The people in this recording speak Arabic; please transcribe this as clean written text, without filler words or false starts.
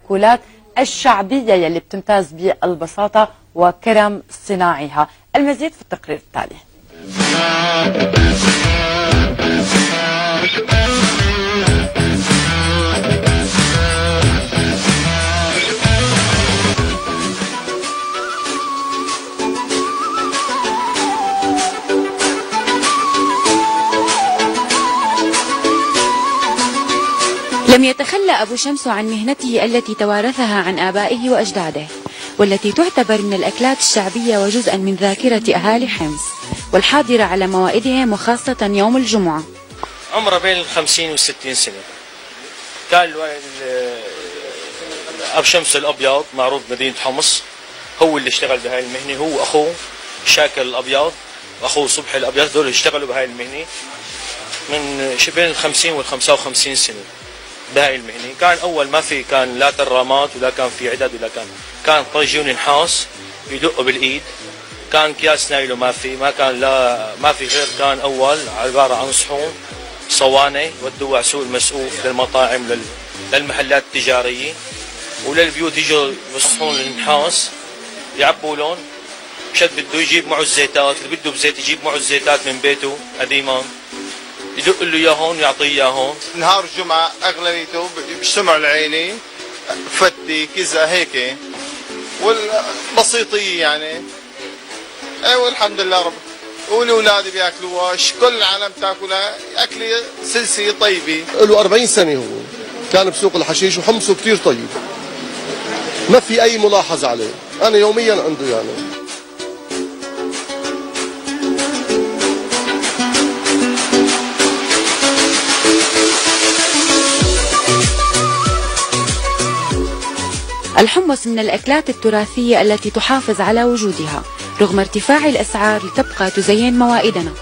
المأكولات الشعبية يلي بتمتاز بالبساطة وكرم صناعها. المزيد في التقرير التالي. لم يتخلى أبو شمس عن مهنته التي توارثها عن آبائه وأجداده، والتي تعتبر من الأكلات الشعبية وجزءا من ذاكرة أهالي حمص، والحاضرة على موائدهم وخاصة يوم الجمعة. عمره بين 50 و60 سنة. كان أبو شمس الأبيض معروف بمدينة حمص، هو اللي اشتغل بهاي المهنة، هو أخوه شاكر الأبيض وأخوه صبحي الأبيض، دول اشتغلوا بهاي المهنة من بين 50 و55 سنة بهاي المهنة. كان أول ما في كان لا ترامات ولا كان في عدد ولا كان طاجون نحاس يدقوا بالإيد، كان أكياس نايلو ما في غير، كان أول عبارة عن صحون صواني ودوا سوق المسقوف للمطاعم للمحلات التجارية وللبيوت، يجوا بالصحون النحاس يعبوا لون، شد بده يجيب معه الزيتات، اللي بده بزيت يجيب معه الزيتات من بيته قديما، يدق له اياهم يعطيه اياهم. نهار الجمعة اغلبيته بالشمع العيني فتي كذا هيك والبسيطية يعني. ايوه الحمد لله رب، والاولاد بياكلوها، كل العالم تاكلها، اكله سلسله طيبه. له 40 سنه هو كان بسوق الحشيش وحمصه كثير طيب، ما في اي ملاحظه عليه، انا يوميا عنده يعني. الحمص من الأكلات التراثية التي تحافظ على وجودها رغم ارتفاع الأسعار لتبقى تزين موائدنا.